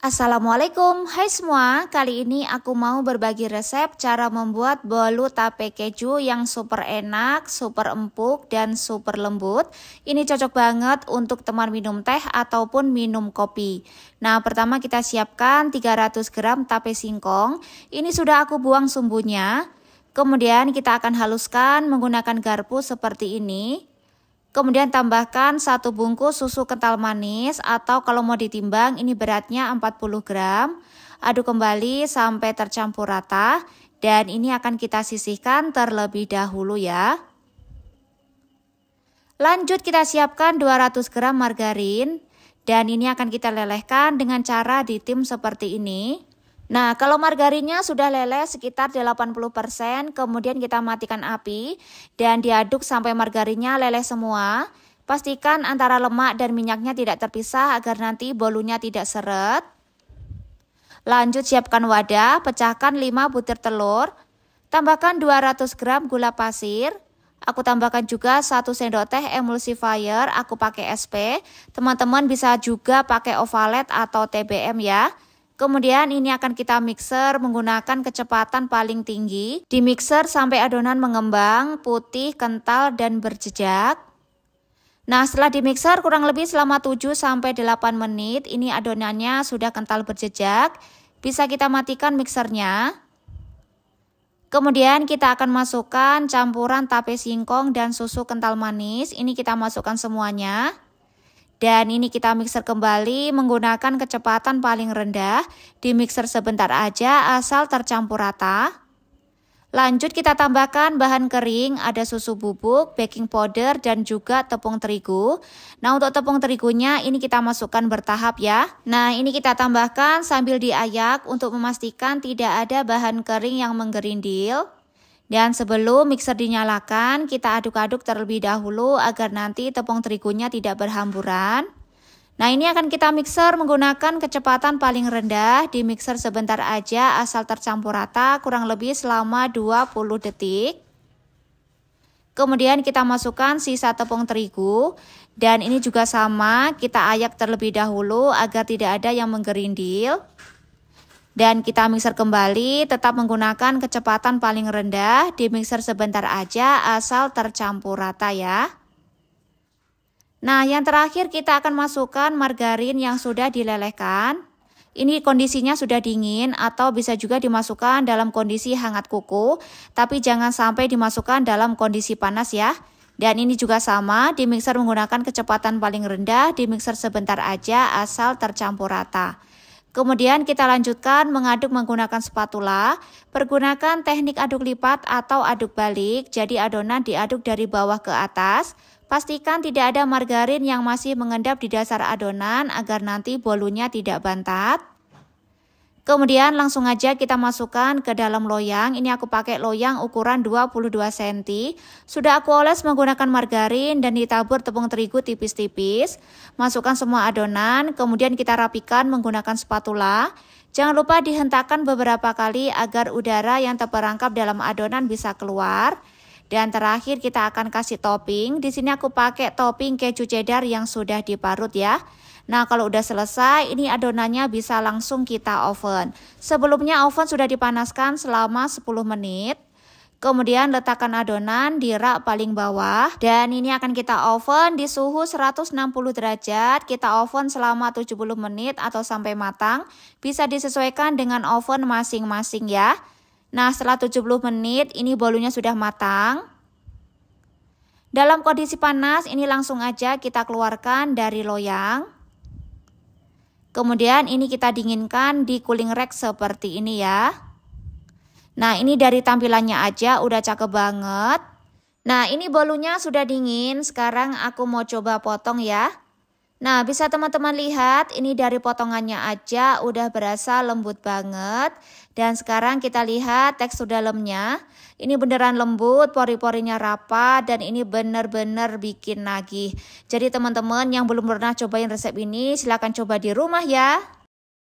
Assalamualaikum, hai semua. Kali ini aku mau berbagi resep cara membuat bolu tape keju yang super enak, super empuk, dan super lembut. Ini cocok banget untuk teman minum teh ataupun minum kopi. Nah, pertama kita siapkan 300 gram tape singkong. Ini sudah aku buang sumbunya. Kemudian kita akan haluskan menggunakan garpu seperti ini. Kemudian tambahkan 1 bungkus susu kental manis atau kalau mau ditimbang ini beratnya 40 gram. Aduk kembali sampai tercampur rata dan ini akan kita sisihkan terlebih dahulu ya. Lanjut kita siapkan 200 gram margarin dan ini akan kita lelehkan dengan cara ditim seperti ini. Nah, kalau margarinnya sudah leleh sekitar 80%, kemudian kita matikan api dan diaduk sampai margarinnya leleh semua. Pastikan antara lemak dan minyaknya tidak terpisah agar nanti bolunya tidak seret. Lanjut siapkan wadah, pecahkan 5 butir telur, tambahkan 200 gram gula pasir. Aku tambahkan juga 1 sendok teh emulsifier, aku pakai SP. Teman-teman bisa juga pakai ovalet atau TBM ya. Kemudian ini akan kita mixer menggunakan kecepatan paling tinggi. Di mixer sampai adonan mengembang, putih, kental, dan berjejak. Nah, setelah di mixer kurang lebih selama 7-8 menit, ini adonannya sudah kental berjejak. Bisa kita matikan mixernya. Kemudian kita akan masukkan campuran tape singkong dan susu kental manis. Ini kita masukkan semuanya. Dan ini kita mixer kembali menggunakan kecepatan paling rendah. Di mixer sebentar aja asal tercampur rata. Lanjut kita tambahkan bahan kering, ada susu bubuk, baking powder, dan juga tepung terigu. Nah, untuk tepung terigunya ini kita masukkan bertahap ya. Nah, ini kita tambahkan sambil diayak untuk memastikan tidak ada bahan kering yang menggerindil. Dan sebelum mixer dinyalakan, kita aduk-aduk terlebih dahulu agar nanti tepung terigunya tidak berhamburan. Nah, ini akan kita mixer menggunakan kecepatan paling rendah. Di mixer sebentar aja asal tercampur rata kurang lebih selama 20 detik. Kemudian kita masukkan sisa tepung terigu. Dan ini juga sama, kita ayak terlebih dahulu agar tidak ada yang menggerindil. Dan kita mixer kembali tetap menggunakan kecepatan paling rendah. Di mixer sebentar aja asal tercampur rata ya. Nah, yang terakhir kita akan masukkan margarin yang sudah dilelehkan. Ini kondisinya sudah dingin atau bisa juga dimasukkan dalam kondisi hangat kuku. Tapi jangan sampai dimasukkan dalam kondisi panas ya. Dan ini juga sama, di mixer menggunakan kecepatan paling rendah. Di mixer sebentar aja asal tercampur rata. Kemudian kita lanjutkan mengaduk menggunakan spatula. Pergunakan teknik aduk lipat atau aduk balik. Jadi adonan diaduk dari bawah ke atas. Pastikan tidak ada margarin yang masih mengendap di dasar adonan agar nanti bolunya tidak bantat. Kemudian langsung aja kita masukkan ke dalam loyang. Ini aku pakai loyang ukuran 22 cm. Sudah aku oles menggunakan margarin dan ditabur tepung terigu tipis-tipis. Masukkan semua adonan, kemudian kita rapikan menggunakan spatula. Jangan lupa dihentakkan beberapa kali agar udara yang terperangkap dalam adonan bisa keluar. Dan terakhir kita akan kasih topping. Di sini aku pakai topping keju cheddar yang sudah diparut ya. Nah, kalau udah selesai, ini adonannya bisa langsung kita oven. Sebelumnya oven sudah dipanaskan selama 10 menit. Kemudian letakkan adonan di rak paling bawah. Dan ini akan kita oven di suhu 160 derajat. Kita oven selama 70 menit atau sampai matang. Bisa disesuaikan dengan oven masing-masing ya. Nah, setelah 70 menit, ini bolunya sudah matang. Dalam kondisi panas, ini langsung aja kita keluarkan dari loyang. Kemudian ini kita dinginkan di cooling rack seperti ini ya. Nah, ini dari tampilannya aja udah cakep banget. Nah, ini bolunya sudah dingin. Sekarang aku mau coba potong ya. Nah, bisa teman-teman lihat ini dari potongannya aja udah berasa lembut banget. Dan sekarang kita lihat tekstur dalamnya. Ini beneran lembut, pori-porinya rapat, dan ini bener-bener bikin nagih. Jadi teman-teman yang belum pernah cobain resep ini silahkan coba di rumah ya.